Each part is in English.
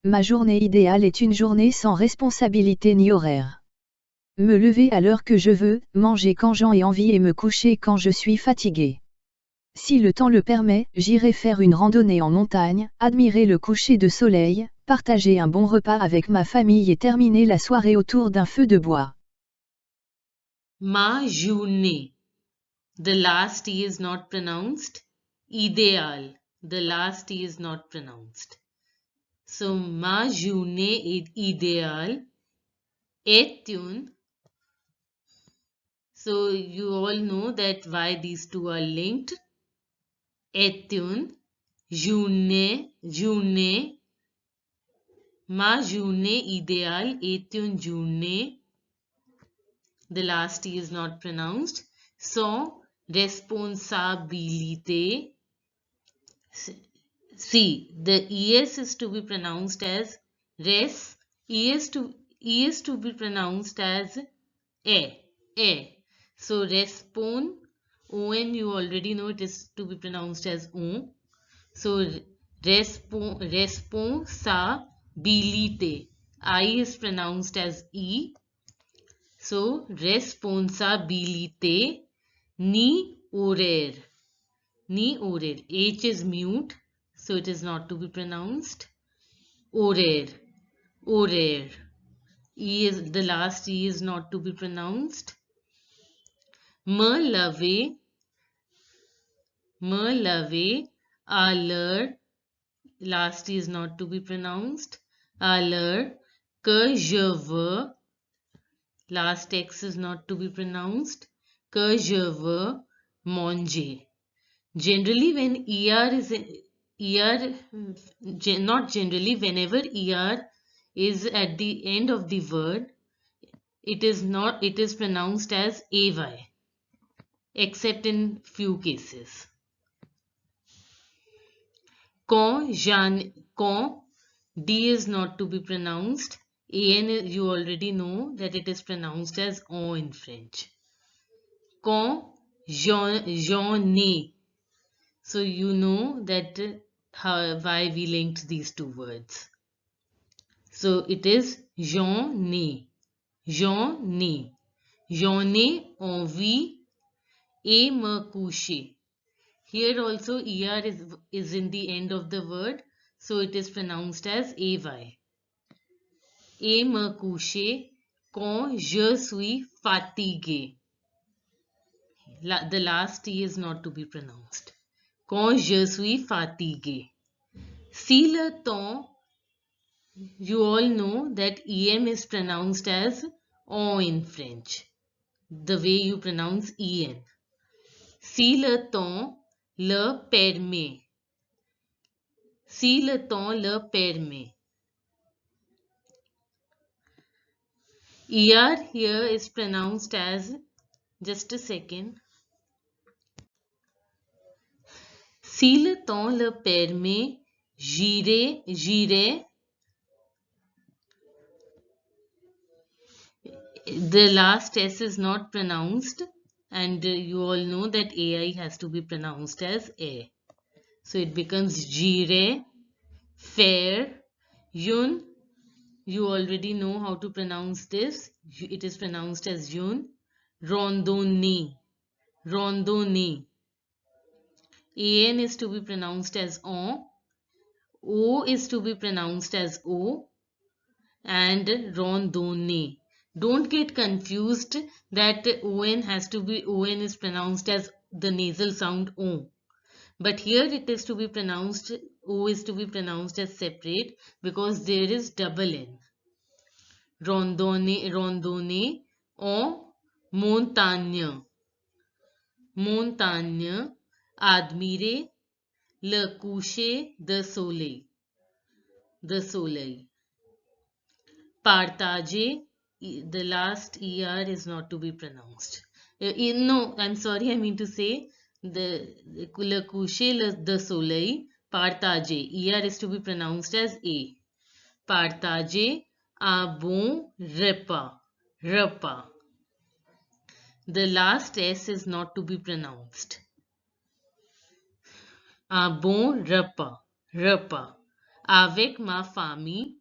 Ma journée idéale est une journée sans responsabilité ni horaire. Me lever à l'heure que je veux, manger quand j'en ai envie et me coucher quand je suis fatigué. Si le temps le permet, j'irai faire une randonnée en montagne, admirer le coucher de soleil, partager un bon repas avec ma famille et terminer la soirée autour d'un feu de bois. Ma journée. The last T is not pronounced. Ideal. The last T is not pronounced. So, ma journée idéale est une. So, you all know that why these two are linked. Est une. Journée. Ma journée idéale est une journée. The last T is not pronounced. So, responsabilité. See, the ES is to be pronounced as res. ES to be pronounced as a. So, respon. ON you already know it is to be pronounced as O. So, responsabilité. I is pronounced as E. So, responsabilité ni horaire. H is mute, so it is not to be pronounced. Horaire. E is the last E is not to be pronounced. Me lave. À l'heure. Last E is not to be pronounced. À l'heure. Que je veux. Last X is not to be pronounced. Que je veux manger. Generally, when not generally, whenever ER is at the end of the word, it is pronounced as AY, except in few cases. Quand, D is not to be pronounced. AN, you already know that it is pronounced as O in French. Quand, j'en. So you know that why we linked these two words. So it is j'en ai envie et me coucher. Here also ER is in the end of the word, so it is pronounced as AY. Et me coucher quand je suis fatigué. The last T is not to be pronounced. Quand je suis fatigué. Si le temps, you all know that EM is pronounced as O in French, the way you pronounce EN. Si le temps le permet. Si le temps le permet. ER here is pronounced as, just a second. Si le temps le permet, j'irai. The last S is not pronounced, and you all know that AI has to be pronounced as A. So it becomes j'irai, faire, yun. You already know how to pronounce this. It is pronounced as yun. Randonnée. AN is to be pronounced as on. O is to be pronounced as O. And randonnée. Don't get confused that ON is pronounced as the nasal sound O. But here it is to be pronounced, O is to be pronounced as separate because there is double N. Randonnée en montagne. Admirer le coucher de soleil. Partager, the last ER is not to be pronounced. No, I'm sorry, I mean to say le coucher de soleil, partager. ER is to be pronounced as A. Partager un bon repas. The last S is not to be pronounced. Un bon repas. Avec ma famille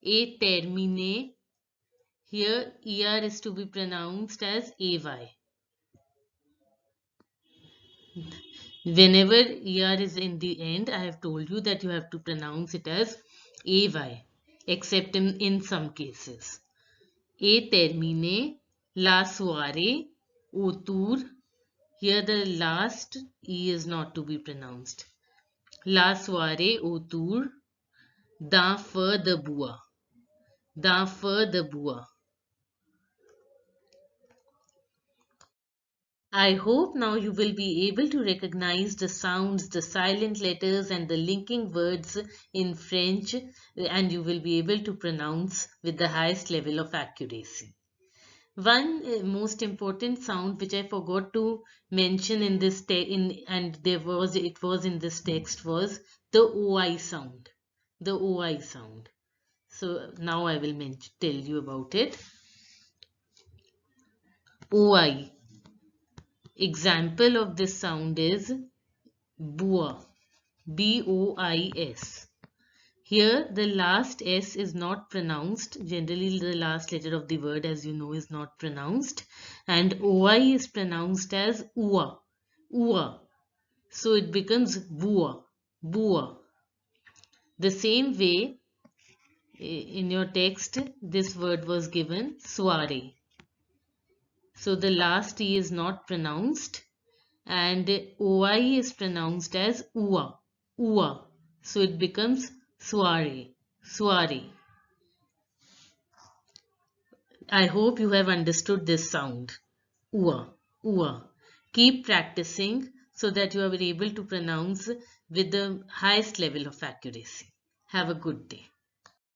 et terminer. Here ER is to be pronounced as AY. Whenever ER is in the end, I have told you that you have to pronounce it as AY, except in some cases. Et terminer la soirée autour. Here the last E is not to be pronounced. La soirée autour d'un feu de bois. D'un feu de bois. I hope now you will be able to recognize the sounds, the silent letters and the linking words in French, and you will be able to pronounce with the highest level of accuracy. One most important sound which I forgot to mention in this it was in this text was the OI sound. The OI sound. So now I will tell you about it. OI. Example of this sound is bois. B-O-I-S. Here the last S is not pronounced. Generally the last letter of the word, as you know, is not pronounced, and OI is pronounced as ua. Ua. So it becomes bua. Bua. The same way in your text this word was given soiree. So the last E is not pronounced and OI is pronounced as ua. Ua. So it becomes soiree. Soiree. I hope you have understood this sound. Ua. Ua. Keep practicing so that you are able to pronounce with the highest level of accuracy. Have a good day.